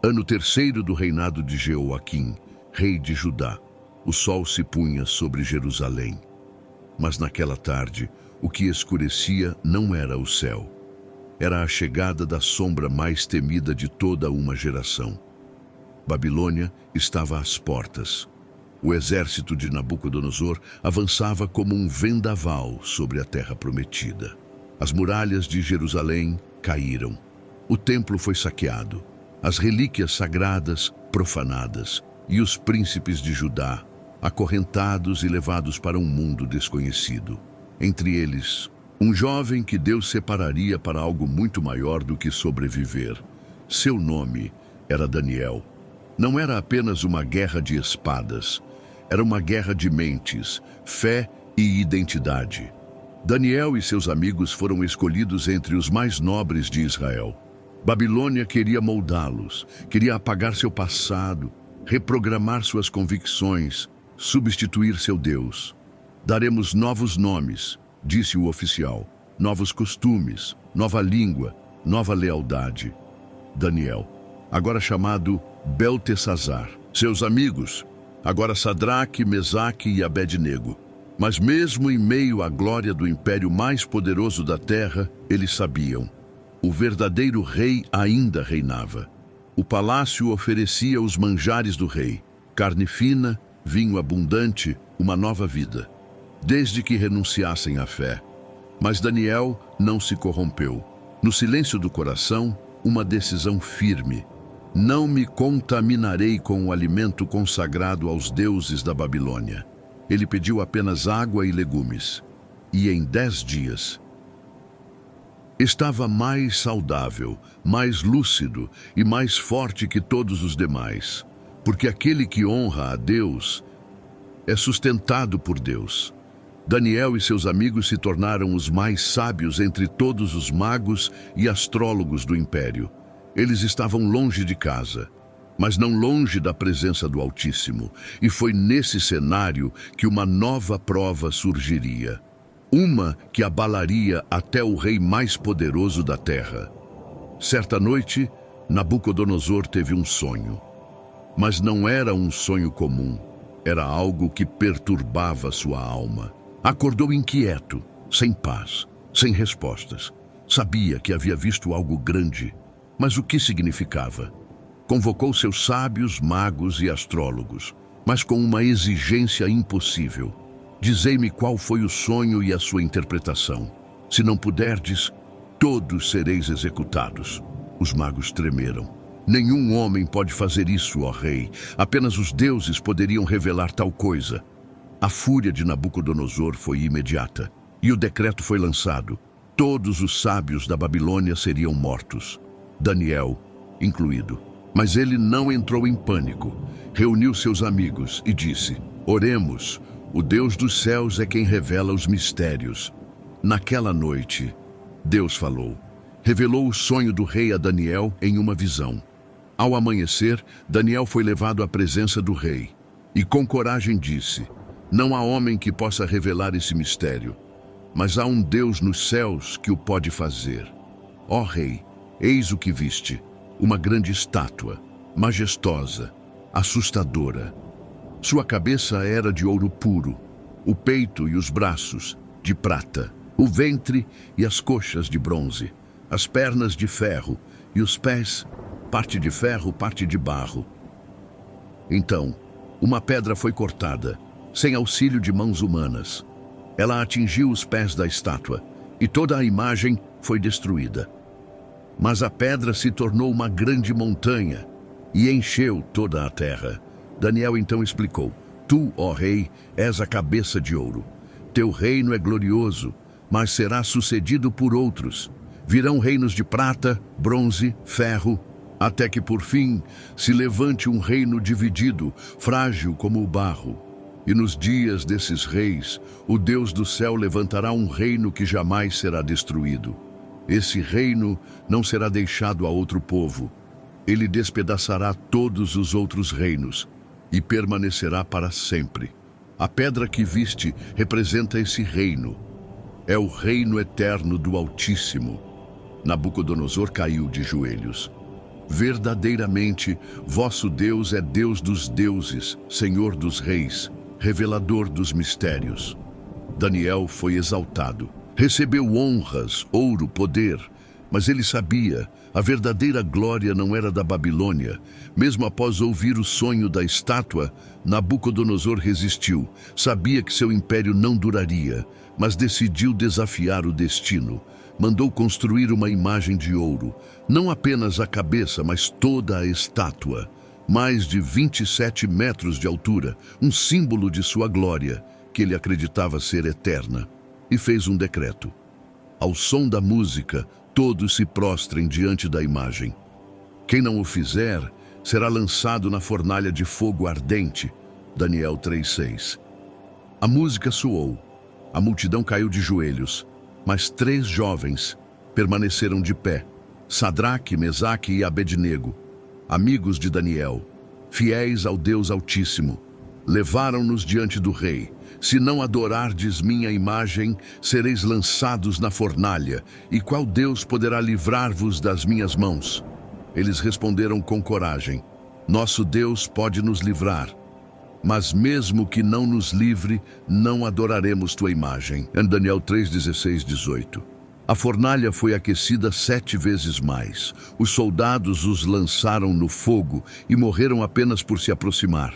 Ano terceiro do reinado de Jeoaquim, rei de Judá, o sol se punha sobre Jerusalém. Mas naquela tarde, o que escurecia não era o céu. Era a chegada da sombra mais temida de toda uma geração. Babilônia estava às portas. O exército de Nabucodonosor avançava como um vendaval sobre a terra prometida. As muralhas de Jerusalém caíram. O templo foi saqueado. As relíquias sagradas profanadas. E os príncipes de Judá acorrentados e levados para um mundo desconhecido. Entre eles, um jovem que Deus separaria para algo muito maior do que sobreviver. Seu nome era Daniel. Não era apenas uma guerra de espadas. Era uma guerra de mentes, fé e identidade. Daniel e seus amigos foram escolhidos entre os mais nobres de Israel. Babilônia queria moldá-los, queria apagar seu passado, reprogramar suas convicções, substituir seu Deus. Daremos novos nomes, disse o oficial, novos costumes, nova língua, nova lealdade. Daniel, agora chamado Beltesazar. Seus amigos, agora Sadraque, Mesaque e Abednego. Mas mesmo em meio à glória do império mais poderoso da terra, eles sabiam: o verdadeiro rei ainda reinava. O palácio oferecia os manjares do rei, carne fina, vinho abundante, uma nova vida, desde que renunciassem à fé. Mas Daniel não se corrompeu. No silêncio do coração, uma decisão firme: não me contaminarei com o alimento consagrado aos deuses da Babilônia. Ele pediu apenas água e legumes. E em 10 dias, estava mais saudável, mais lúcido e mais forte que todos os demais. Porque aquele que honra a Deus é sustentado por Deus. Daniel e seus amigos se tornaram os mais sábios entre todos os magos e astrólogos do império. Eles estavam longe de casa, mas não longe da presença do Altíssimo. E foi nesse cenário que uma nova prova surgiria. Uma que abalaria até o rei mais poderoso da terra. Certa noite, Nabucodonosor teve um sonho. Mas não era um sonho comum. Era algo que perturbava sua alma. Acordou inquieto, sem paz, sem respostas. Sabia que havia visto algo grande, mas o que significava? Convocou seus sábios, magos e astrólogos, mas com uma exigência impossível. Dizei-me qual foi o sonho e a sua interpretação. Se não puderdes, todos sereis executados. Os magos tremeram. Nenhum homem pode fazer isso, ó rei. Apenas os deuses poderiam revelar tal coisa. A fúria de Nabucodonosor foi imediata, e o decreto foi lançado. Todos os sábios da Babilônia seriam mortos, Daniel incluído. Mas ele não entrou em pânico. Reuniu seus amigos e disse: oremos, o Deus dos céus é quem revela os mistérios. Naquela noite, Deus falou. Revelou o sonho do rei a Daniel em uma visão. Ao amanhecer, Daniel foi levado à presença do rei e com coragem disse: não há homem que possa revelar esse mistério, mas há um Deus nos céus que o pode fazer. Ó rei, eis o que viste, uma grande estátua, majestosa, assustadora. Sua cabeça era de ouro puro, o peito e os braços de prata, o ventre e as coxas de bronze, as pernas de ferro e os pés, parte de ferro, parte de barro. Então, uma pedra foi cortada, sem auxílio de mãos humanas. Ela atingiu os pés da estátua, e toda a imagem foi destruída. Mas a pedra se tornou uma grande montanha, e encheu toda a terra. Daniel então explicou: tu, ó rei, és a cabeça de ouro. Teu reino é glorioso, mas será sucedido por outros. Virão reinos de prata, bronze, ferro, até que por fim se levante um reino dividido, frágil como o barro. E nos dias desses reis, o Deus do céu levantará um reino que jamais será destruído. Esse reino não será deixado a outro povo. Ele despedaçará todos os outros reinos e permanecerá para sempre. A pedra que viste representa esse reino. É o reino eterno do Altíssimo. Nabucodonosor caiu de joelhos. Verdadeiramente, vosso Deus é Deus dos deuses, Senhor dos reis, revelador dos mistérios. Daniel foi exaltado. Recebeu honras, ouro, poder, mas ele sabia, a verdadeira glória não era da Babilônia. Mesmo após ouvir o sonho da estátua, Nabucodonosor resistiu. Sabia que seu império não duraria, mas decidiu desafiar o destino. Mandou construir uma imagem de ouro, não apenas a cabeça, mas toda a estátua. Mais de 27 metros de altura, um símbolo de sua glória, que ele acreditava ser eterna. E fez um decreto. Ao som da música, todos se prostrem diante da imagem. Quem não o fizer, será lançado na fornalha de fogo ardente. Daniel 3:6. A música soou. A multidão caiu de joelhos, mas 3 jovens permaneceram de pé. Sadraque, Mesaque e Abednego, amigos de Daniel, fiéis ao Deus Altíssimo, levaram-nos diante do rei. Se não adorardes minha imagem, sereis lançados na fornalha. E qual Deus poderá livrar-vos das minhas mãos? Eles responderam com coragem: nosso Deus pode nos livrar, mas mesmo que não nos livre, não adoraremos tua imagem. Em Daniel 3:16-18. A fornalha foi aquecida 7 vezes mais. Os soldados os lançaram no fogo e morreram apenas por se aproximar.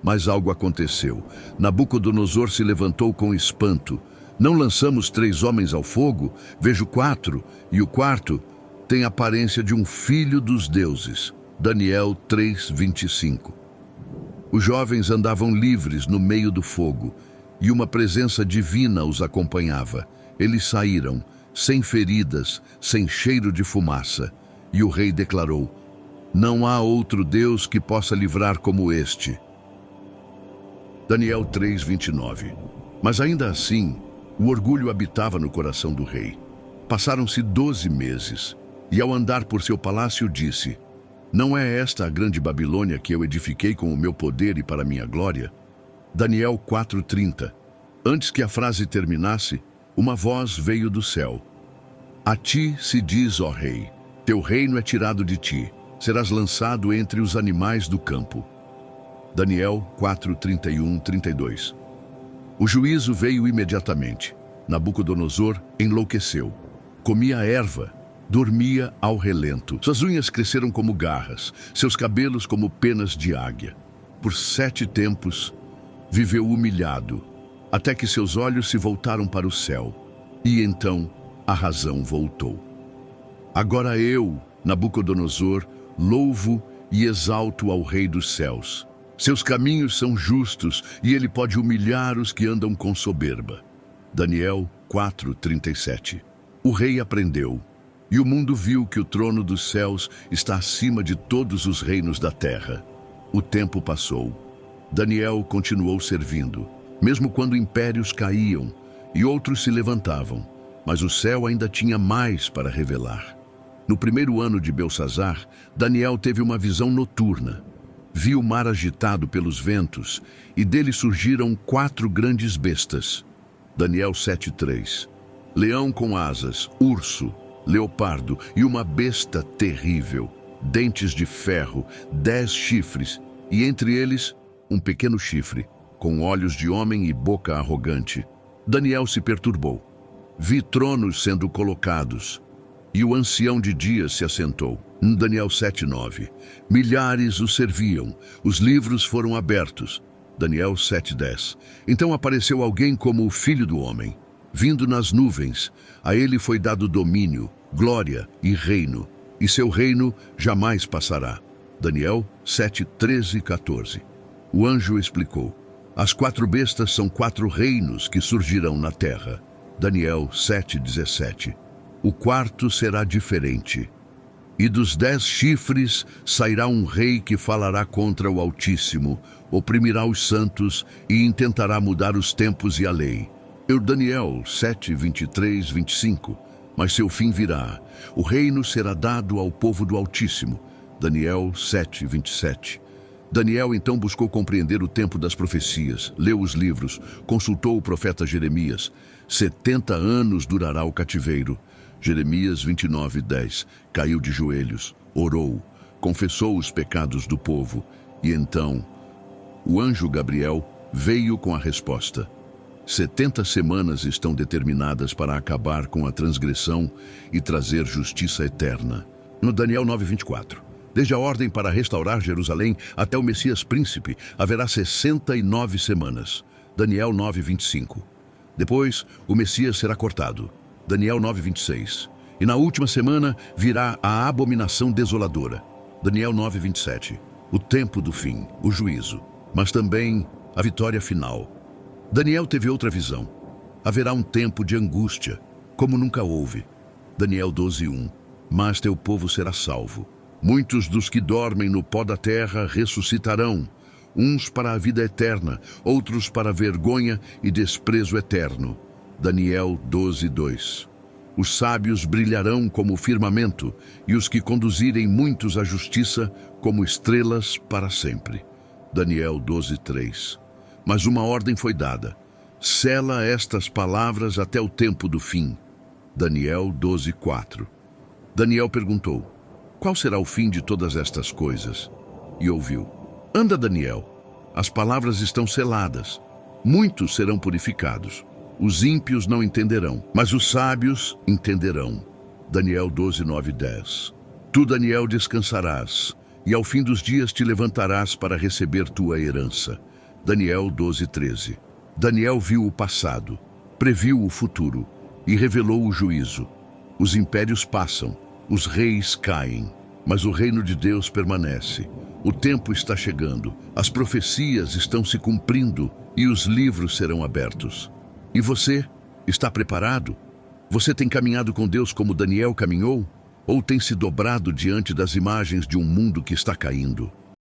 Mas algo aconteceu. Nabucodonosor se levantou com espanto. Não lançamos 3 homens ao fogo? Vejo 4, e o quarto tem a aparência de um filho dos deuses. Daniel 3:25. Os jovens andavam livres no meio do fogo, e uma presença divina os acompanhava. Eles saíram, sem feridas, sem cheiro de fumaça. E o rei declarou: não há outro Deus que possa livrar como este. Daniel 3:29. Mas ainda assim, o orgulho habitava no coração do rei. Passaram-se 12 meses, e ao andar por seu palácio disse: não é esta a grande Babilônia que eu edifiquei com o meu poder e para minha glória? Daniel 4:30. Antes que a frase terminasse, uma voz veio do céu. A ti se diz, ó rei, teu reino é tirado de ti, serás lançado entre os animais do campo. Daniel 4:31-32. O juízo veio imediatamente. Nabucodonosor enlouqueceu. Comia erva, dormia ao relento. Suas unhas cresceram como garras, seus cabelos como penas de águia. Por 7 tempos, viveu humilhado, até que seus olhos se voltaram para o céu. E então, a razão voltou. Agora eu, Nabucodonosor, louvo e exalto ao Rei dos céus. Seus caminhos são justos e ele pode humilhar os que andam com soberba. Daniel 4:37. O rei aprendeu, e o mundo viu que o trono dos céus está acima de todos os reinos da terra. O tempo passou. Daniel continuou servindo, mesmo quando impérios caíam e outros se levantavam, mas o céu ainda tinha mais para revelar. No primeiro ano de Belsazar, Daniel teve uma visão noturna. Viu o mar agitado pelos ventos, e dele surgiram 4 grandes bestas. Daniel 7:3. Leão com asas, urso, leopardo e uma besta terrível, dentes de ferro, 10 chifres, e entre eles um pequeno chifre, com olhos de homem e boca arrogante. Daniel se perturbou. Vi tronos sendo colocados, e o ancião de dias se assentou. Daniel 7:9. Milhares o serviam, os livros foram abertos. Daniel 7:10. Então apareceu alguém como o Filho do Homem, vindo nas nuvens. A ele foi dado domínio, glória e reino, e seu reino jamais passará. Daniel 7:13-14. O anjo explicou: as 4 bestas são 4 reinos que surgirão na terra. Daniel 7:17. O quarto será diferente. E dos 10 chifres sairá um rei que falará contra o Altíssimo, oprimirá os santos e intentará mudar os tempos e a lei. Daniel 7:23-25. Mas seu fim virá. O reino será dado ao povo do Altíssimo. Daniel 7:27. Daniel então buscou compreender o tempo das profecias, leu os livros, consultou o profeta Jeremias. 70 anos durará o cativeiro. Jeremias 29:10. Caiu de joelhos, orou. confessou os pecados do povo, e então o anjo Gabriel veio com a resposta. 70 semanas estão determinadas para acabar com a transgressão e trazer justiça eterna. No Daniel 9:24. Desde a ordem para restaurar Jerusalém até o Messias príncipe, haverá 69 semanas. Daniel 9:25. Depois, o Messias será cortado. Daniel 9:26. E na última semana virá a abominação desoladora. Daniel 9:27. O tempo do fim, o juízo, mas também a vitória final. Daniel teve outra visão. Haverá um tempo de angústia, como nunca houve. Daniel 12:1. Mas teu povo será salvo. Muitos dos que dormem no pó da terra ressuscitarão, uns para a vida eterna, outros para a vergonha e desprezo eterno. Daniel 12:2. Os sábios brilharão como o firmamento, e os que conduzirem muitos à justiça como estrelas para sempre. Daniel 12:3. Mas uma ordem foi dada: sela estas palavras até o tempo do fim. Daniel 12:4. Daniel perguntou: qual será o fim de todas estas coisas? E ouviu: anda, Daniel, as palavras estão seladas. Muitos serão purificados. Os ímpios não entenderão, mas os sábios entenderão. Daniel 12:9-10. Tu, Daniel, descansarás, e ao fim dos dias te levantarás para receber tua herança. Daniel 12:13. Daniel viu o passado, previu o futuro e revelou o juízo. Os impérios passam, os reis caem, mas o reino de Deus permanece. O tempo está chegando, as profecias estão se cumprindo e os livros serão abertos. E você, está preparado? Você tem caminhado com Deus como Daniel caminhou? Ou tem se dobrado diante das imagens de um mundo que está caindo?